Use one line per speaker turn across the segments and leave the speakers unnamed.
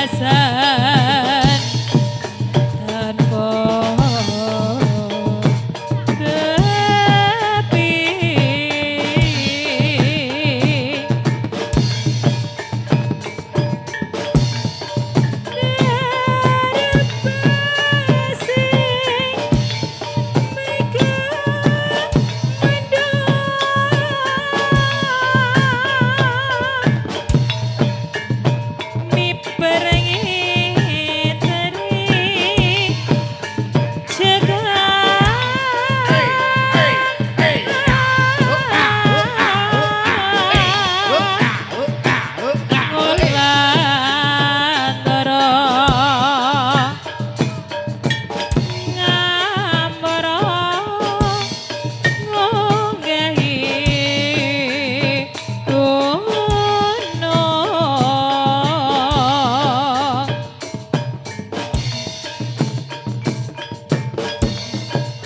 alasan tanpa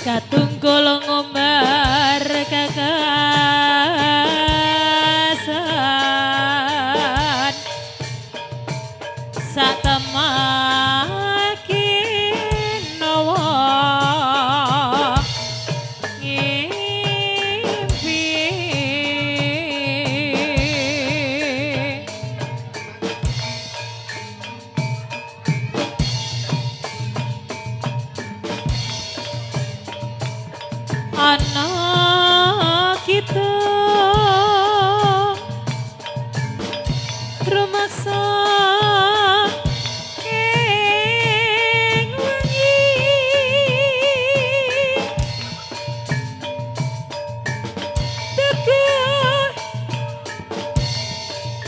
katunggul ngombar kekasan satemaki nawa ngimpi anak kita rumaksa ing wengi teguh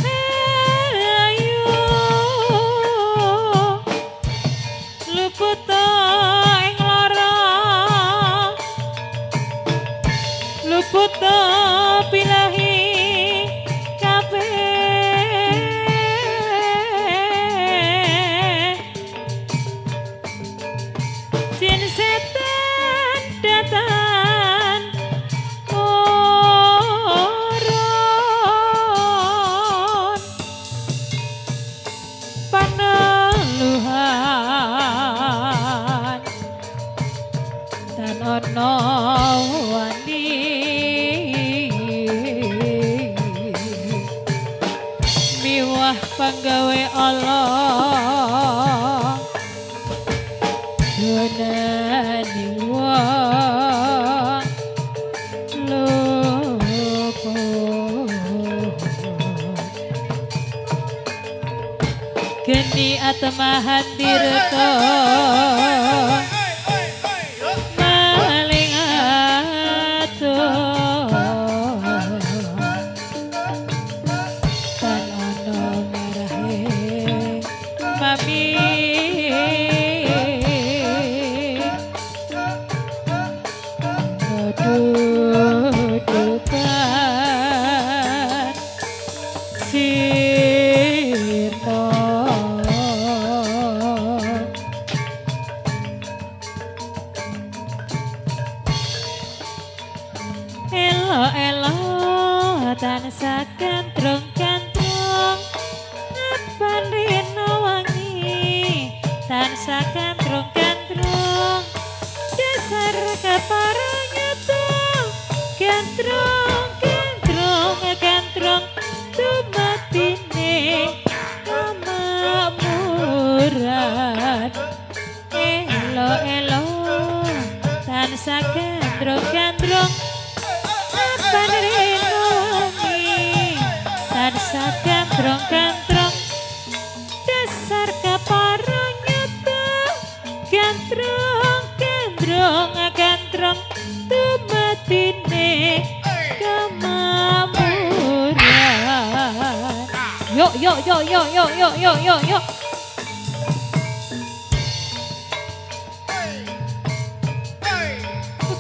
ayu luput ing lara luput pilahi kabeh jin setan datan oron paneluhan dan ono wani miwah panggawe Allah donani wong lupa geni atmahan dirta maling atur tan ono merahe mami kedudukan sirna elo-elo tansah kantrong-kantrong apan rina wangi tansah kantrong-kantrong dasar keparanyata kantrong-kantrong tumatine kemakmuran elo-elo tansah kantrong-kantrong apan rina wangi tansah kantrong-kantrong dasar keparanyata kantrong-kantrong tumatine kemakmuran yuk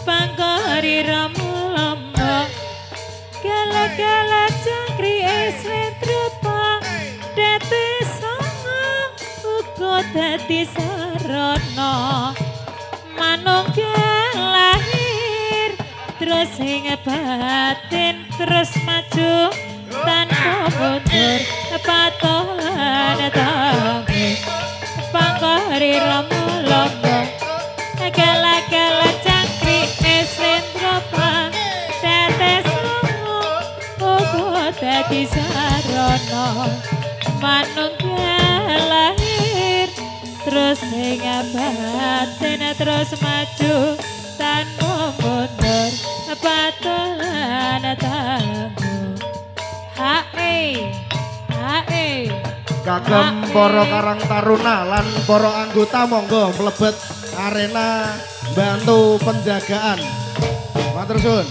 panggari ramu-lambo gala-gala cangkri esletrupa dete songo uga dadi sarana manunggal lahir terus ing batin terus maju tanpa mundur patolan tangi manunggal lahir terus sing batin terus maju tanpa mundur patulan tangguh hae
kagem para Karang Taruna lan para anggota monggo mlebet arena bantu penjagaan. Matur suwun.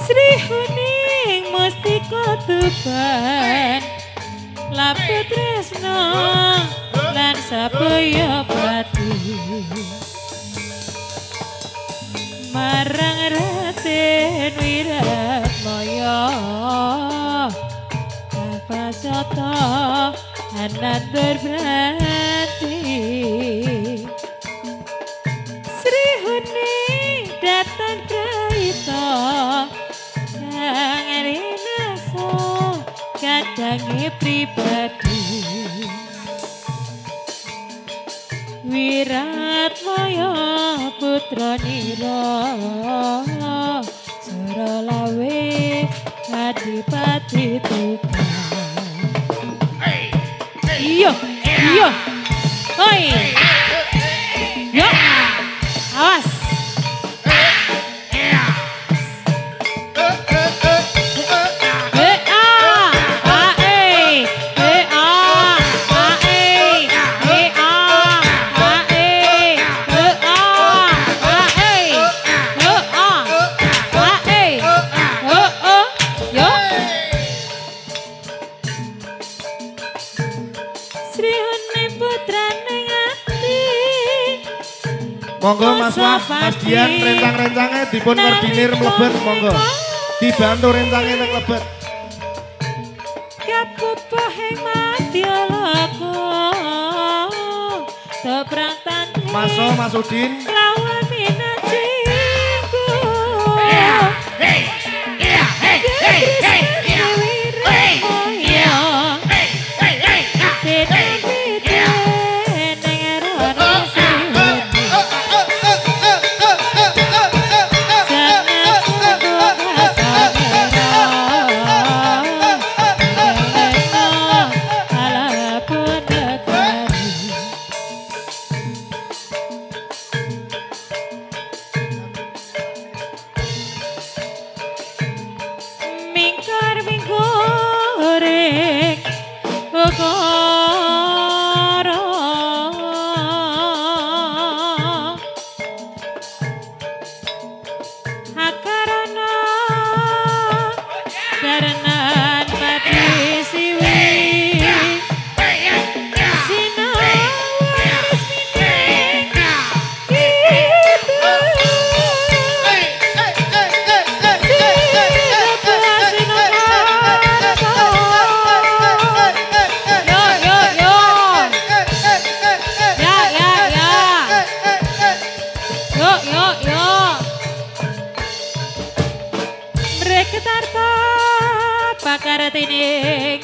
Sri Huning Mustika Tuban Lapu Tresno lan Sapaya Pati marang Raden Wiratmaya Pasata Anandar Berarti Sri Huning datang Kraito Kangarinaso kadangi pribadi Wiratmaya putra nira Suralawe Adipati Tuban Iya, hoi, yo, awas.
Monggo Mas Wah, Mas Dian rencang-rencangnya dipun koordinir mlebet monggo. Dibantu rencangnya nek mlebet.
Kapupuhing madya loko. Teprantan.
Mas Udin.
Lawan minajingku. Hey. Tining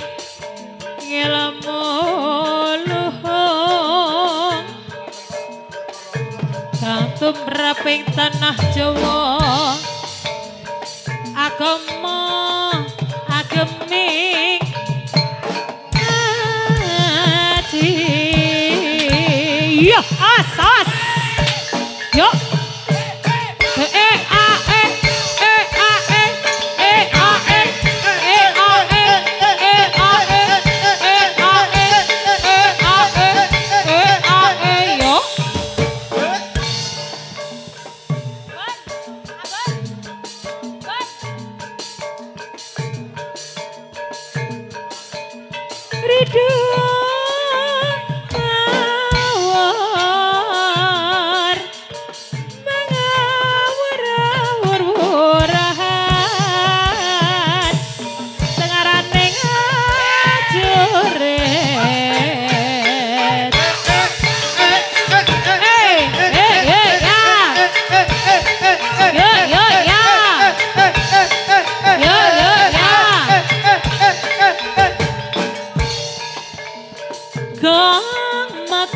ngilmu luhung kang tumraping tanah Jawa agama ageming ati yo asas yo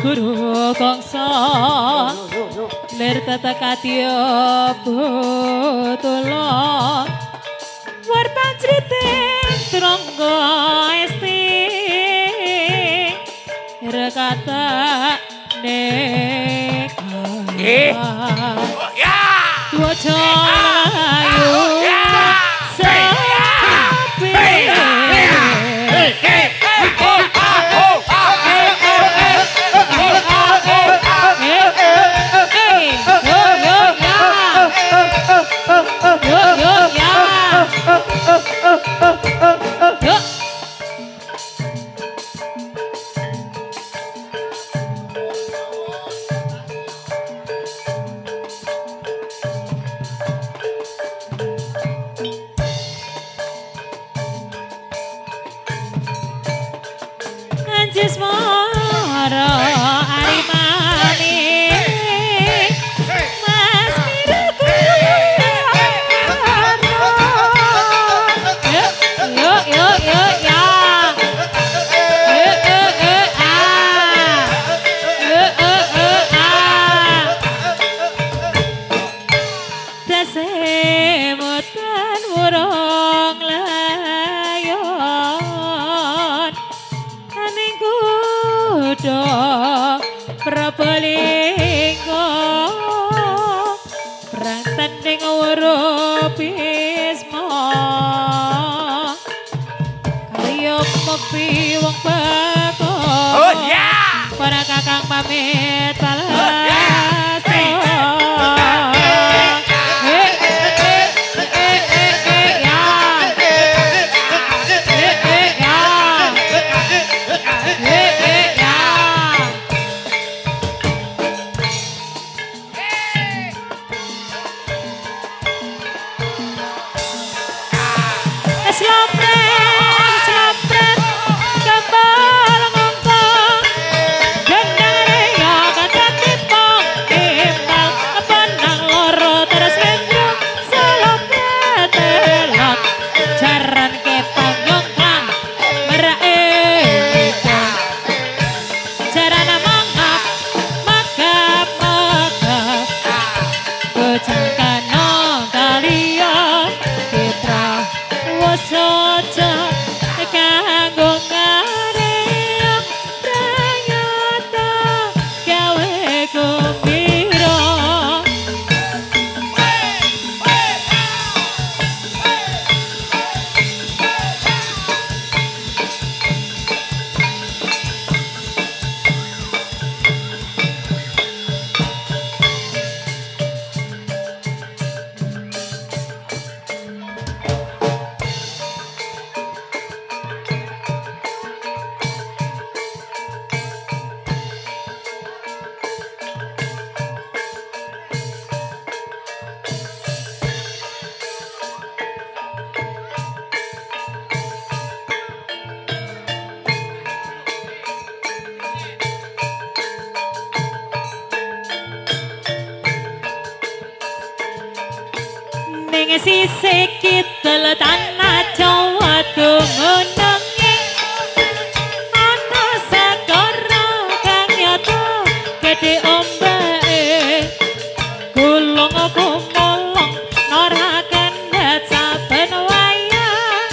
Guru kongso lir tata katya butula war panjrite tronggo esti rekata neka dua jalayu sapi Anjis moro ari mani Mas miraku yo ya Dasemutan burung layon aning kuda prabalingga perang tanding urubisma kaya mepi wong bakon para kakang pamit balas Slopret, kembal ngongkong gendang reya kata tipong timbang benang loro terus ngendrung slopret telot jaran kepang nyongklang meraikang jaran mangap magap bojang kanong kaliya citra wasaja kanggo ngarep pranyata gawe gembira ning sisih kidul tanah Jawa dumununge ana segara kang nyata gedhe ombake gulung gumulung noraken dat saben wayah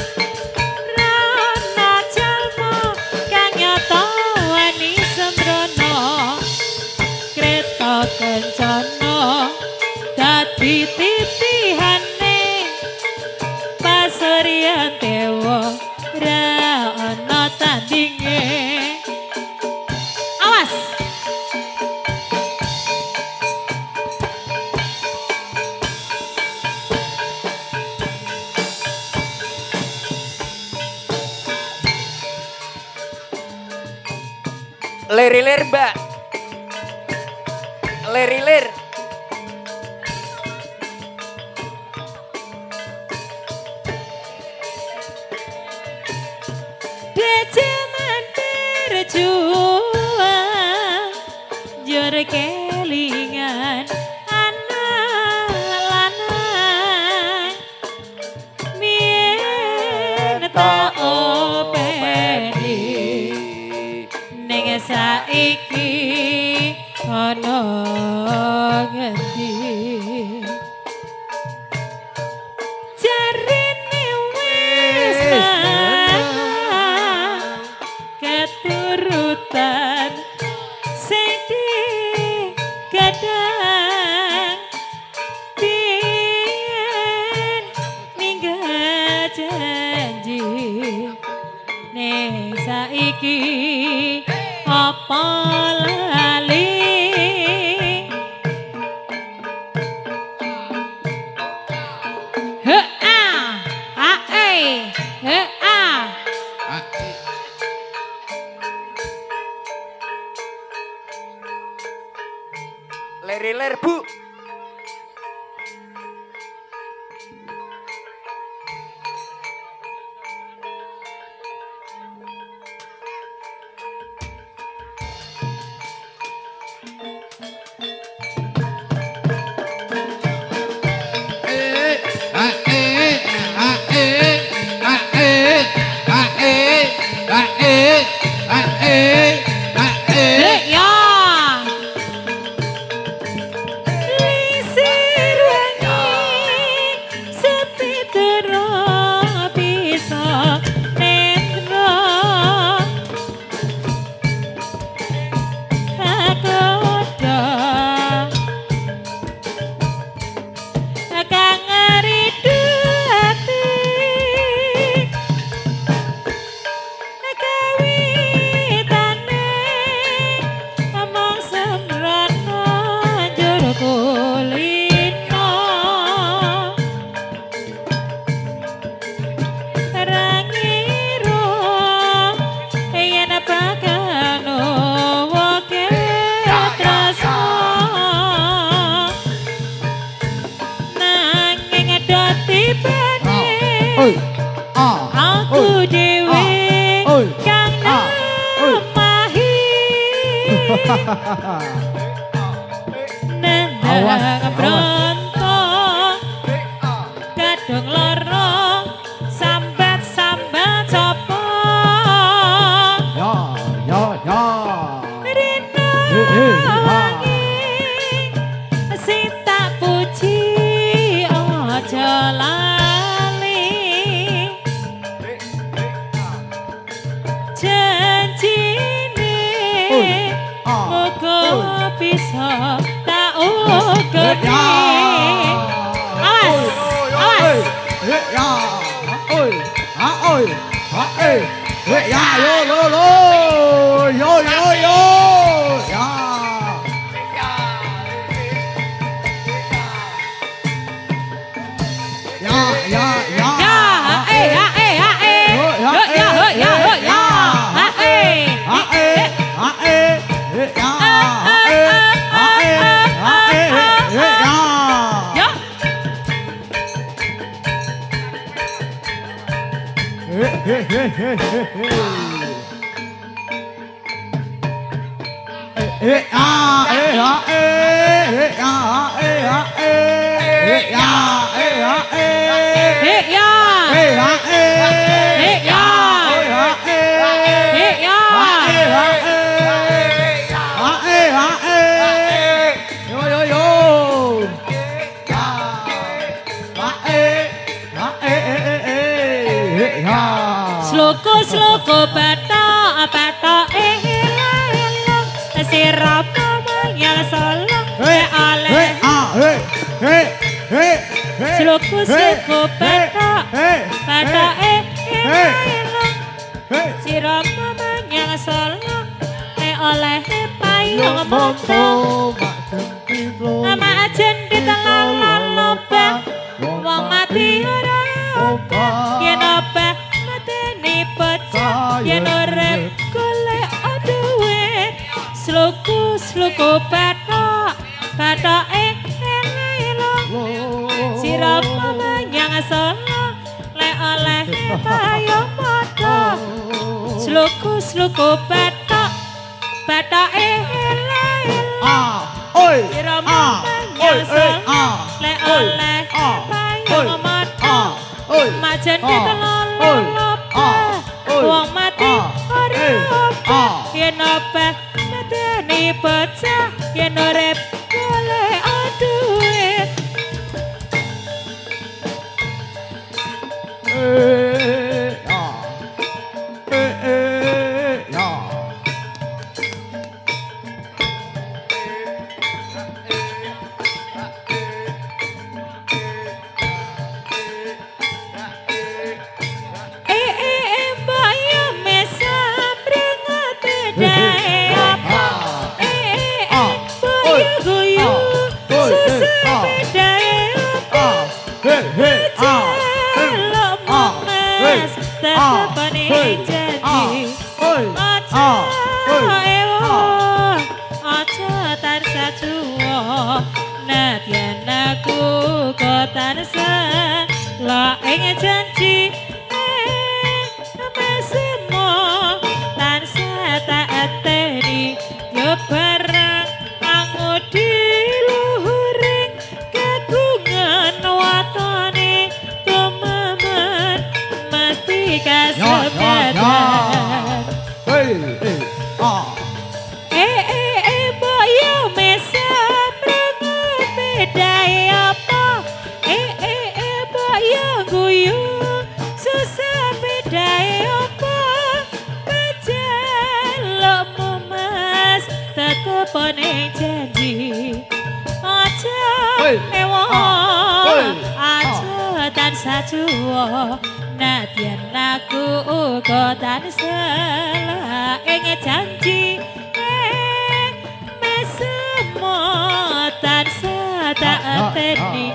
rana jalma kang nyata wani sembrono kreta kencana dadi titihane pasuryan dewa ra ana tandinge awas
Lir mbak lir
Dejaman berjuang jor kelingan anak lanang mien tak openi ning saiki ana ngendi jarine wis ning saiki apa lali he a e he a
ler Bu.
Aku dewe kang nemahi nendang bronto kadung loro sambat copo
Ya
rina wangi sing tak puji aja lali janjine muga bisa tak ugemi awas Sloko batok elang sirap yang solong oleh sloko batok elang sirap yang solong oleh payung moto nama ajen ditelan loba wong mati ora yen obah yen urip golek aduwe sluku batok elong sirap menyang solo lek oleh payung moto sluku batok elong sirap menyang solo lek oleh payung moto majen ditelon wong mati ora yen obah medeni pecah yen urip golek aduwe tepone janji aja aja tansah juwo nadyan aku kok tansah la ing janji mesemo tansah tak ateni yo barang angudi luhuring kagungan watone komaman mesti kasebadan mbok yo mesem lunga bedae apa mbok yo guyu susah bedae apa kajelokmu mas tetep ning janji aja ewon aja tansah juwo nadyan aku uga tansah ing janji mesemo tansah tak ateni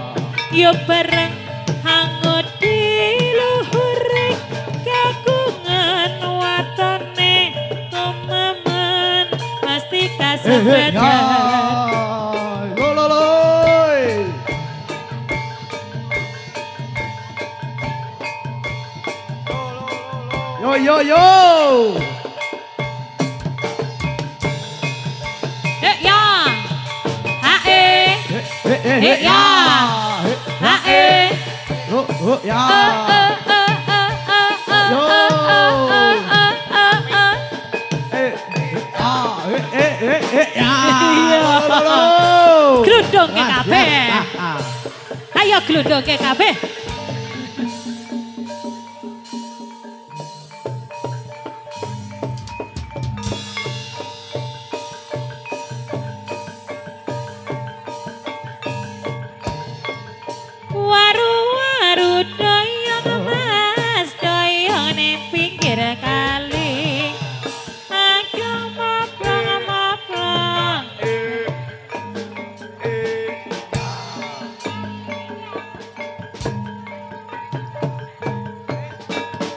yo bareng hangut di luhuring kagungan watone komaman pasti kasebadan
Yo yo.
Ya. Hae. Ya. Hae.
Ya.
Glundung ke kabeh. Ayo glundung ke kabeh. Waru-waru doyong mas doyong ning pinggir kali aku maprang-maprang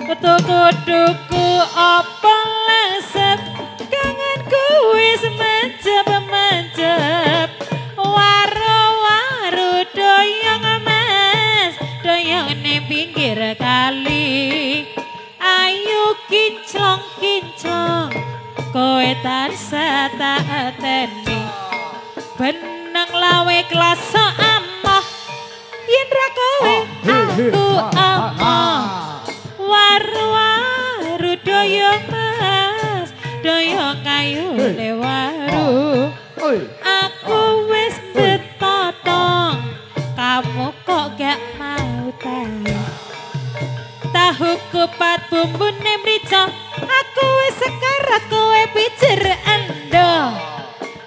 kutu-kutuku apa leset kangenku wis mencep-mencep waru-waru doyong mas doyong ning pinggir kali ayo kinclong-kinclong kowe tansah tak ateni benang lawe klasa amoh yen ra kowe aku amoh waru-waru doyong mas doyong kayu lewaru aku wis betotong kamu kok gak mau tahu kupat bumbune mrica aku wis sekarat kowe pijer endo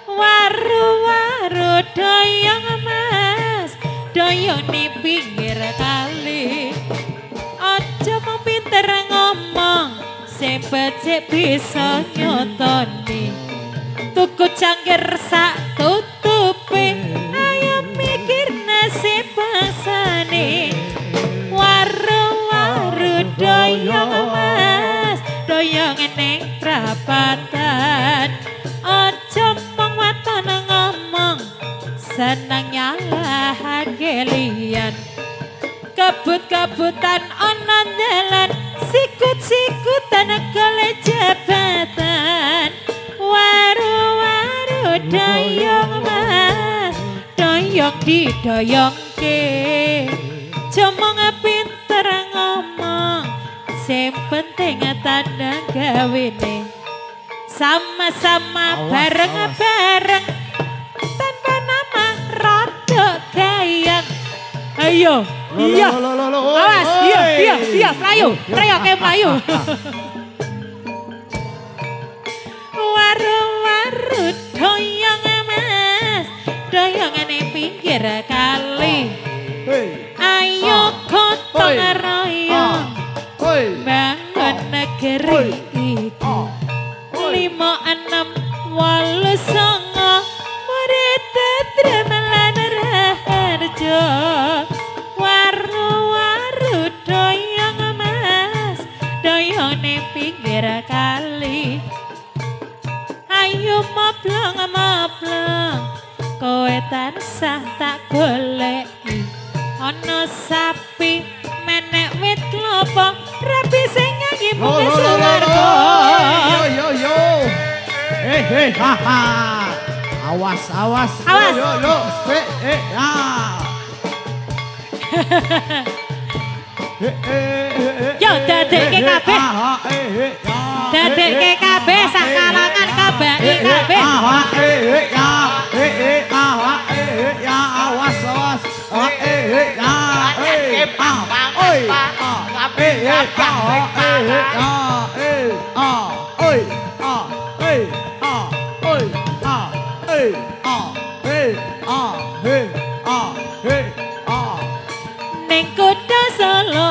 waru-waru doyong mas doyong ning pinggir kali aja mau pinter ngomong sing becik bisa nyotoni tuku cangkir sak tutupe ayo mikir nasib bangsane waru-waru doyong mas doyong ning prapatan aja mong waton ngomong seneng nyalahake liyan kebut-kebutan ana dalan sikut-sikutan gole jabatan waru-waru doyong mas doyong didoyongke jomong pinter ngomong sing penting tanda gawene sama-sama bareng-bareng tanpa nama rodok gayang ayo iya awas iya melayu ke melayu waru-waru doyong mas doyong ning pinggir kali ayo gotong royong bangun negeri iki 5, 6, 8, 9 murid tetremelan raharjo waru-waru doyong mas doyong ning pinggir kali. Ayo mableng kowe tansah tak goleki. Ana sapi menek wit klopo rabi sing nyanyi bunga suwarga.
Yo. Haha. Awas. Yo.
Yo dadekke kabeh. Dadekke kabeh sak kalangan kabeh kabeh.
Awas.
Ning kutha Solo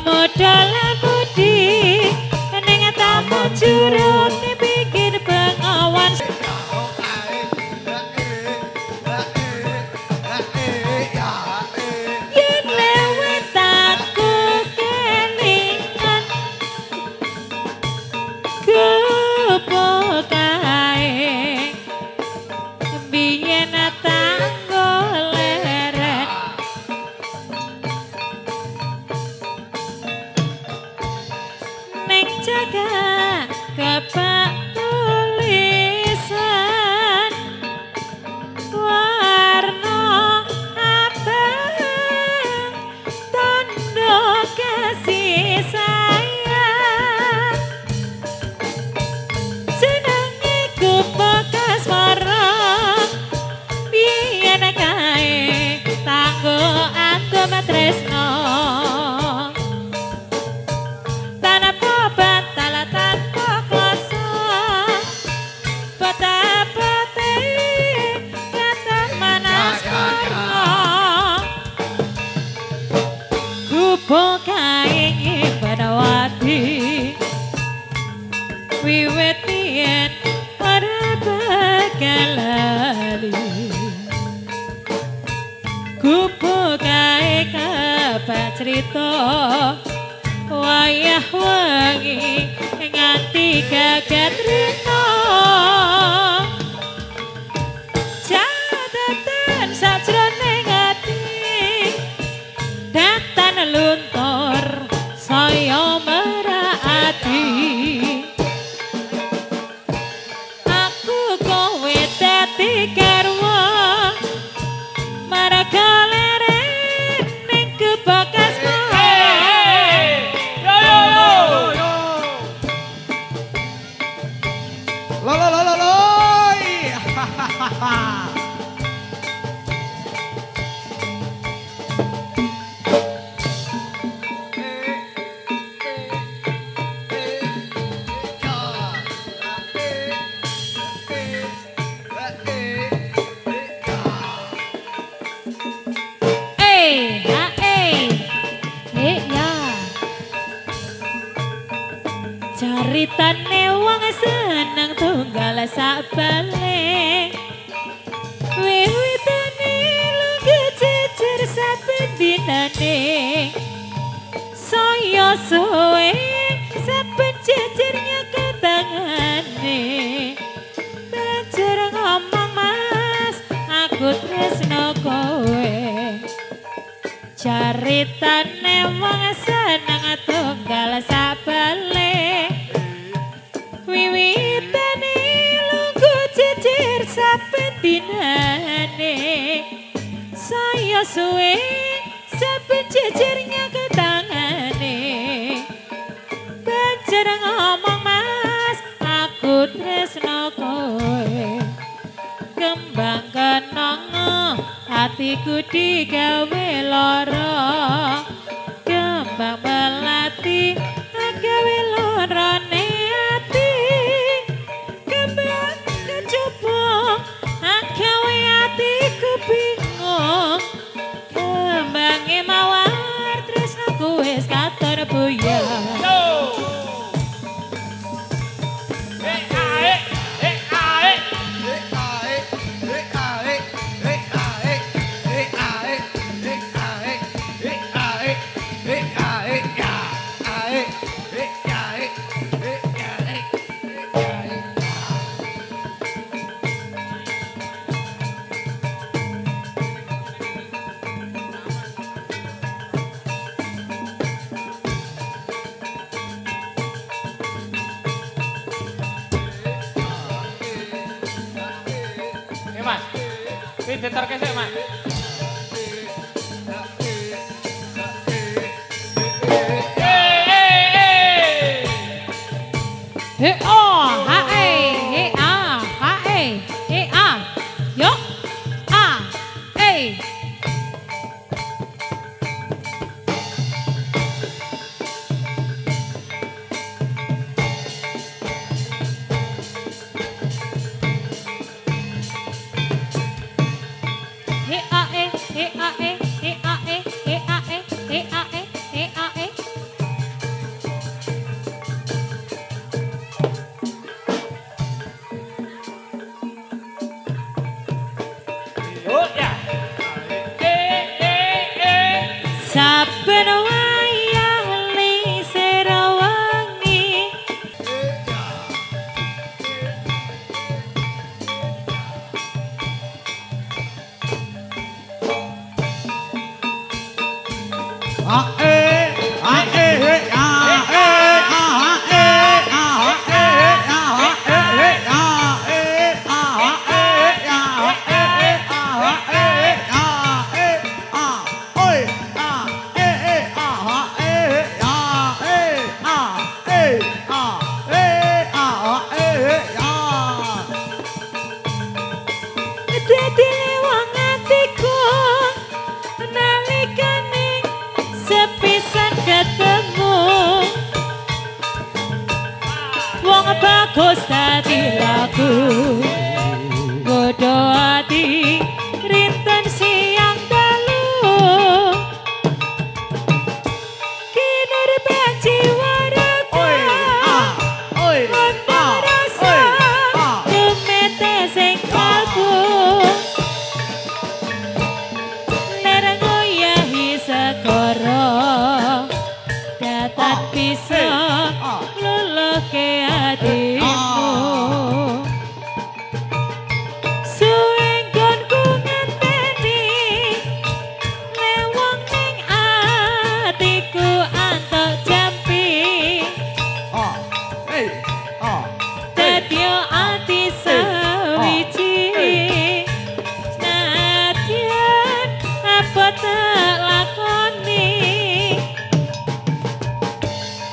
modal budi ning tamu jurut ning pinggir Bengawan. Yen lewat aku kelingan kepokae biyen tanggo leren ning jaga kebak tulisan warna abang tondo kasih sayang senenge ku bekas marang biyen kae tanggo aku tresno tanpa batal tanpa kuasa betapa kata manas kupo kae Padawati wiwit yen ora bakal lali kupo kae kabeh crita wayah wengi nganti gagat rina catatan sajroning ati datan luntur saya merati aku kowe dadi garwa marga leren ning kebakas Caritane wong seneng tunggal sak bale wiwitane lungguh jejer saben dinane saya suwe saben jejernya ketangane jejer ngomong mas aku tresno kowe caritane wong seneng tunggal sak bale wiwitane lungguh jejer saben dinane saya suwe saben jejernya ketangane banjur ngomong mas aku tresno kowe kembang kenanga hatiku digawe lara kembang melati gawe larane ati kembang kecoba gawe atiku bingung kembange mawar tresnaku wis katon buyar.
Ditarke sik, Mas.
He oh, ha he a, he a. Yo. A, e. He a e, he a e, he a e, he a e, he a e, he a e.
Oh ya.
Saben wayah lisir wengi dadi wong atiku nalikane sepisan ketemu wong bagus dadi lagu godho ati rinten siang dalu kinur benci waraga rasa tumete sing kalbu segoro datat bisa luluhke hatimu suwenggon ku ngenteni lewong ning atiku antuk jampi dadya ati sawiji nadyan apa tak lakoni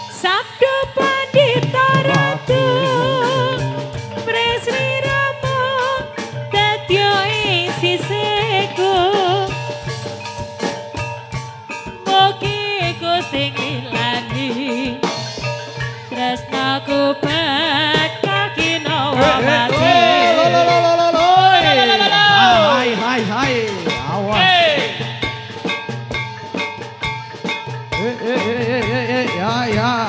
sabdo pandita ratu presri ramo dadya ing sisiku mugi Gusti ngilani tresnaku bakal kinawa mati
Hai. Awas. Ya.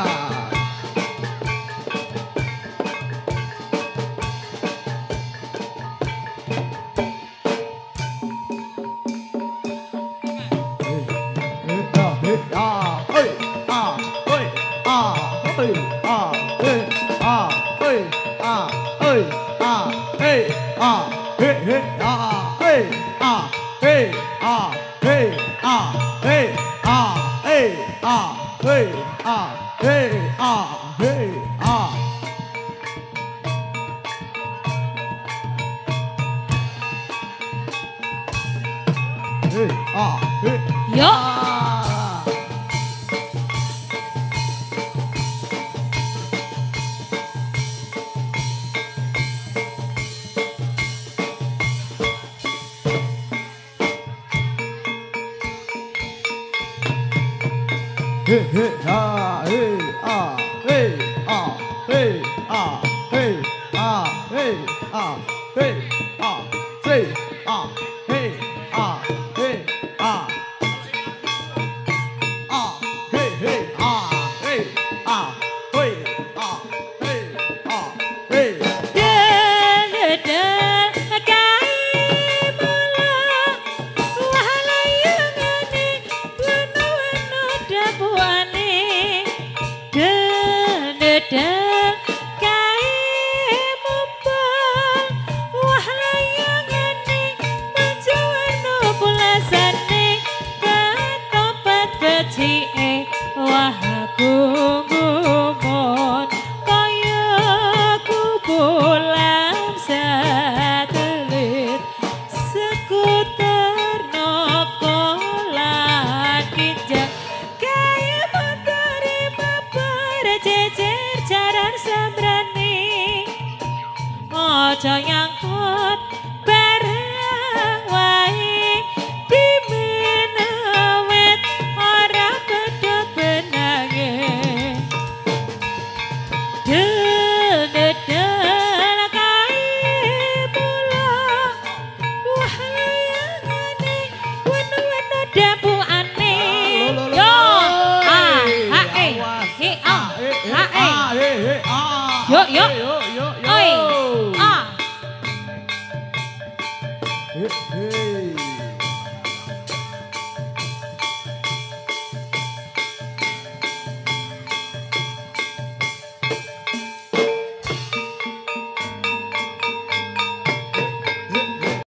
yo sabrani aja nyangkut bareng wae dimenawet ora padha benange del kae mula wahyane weno-weno dapukane yo yo yo oi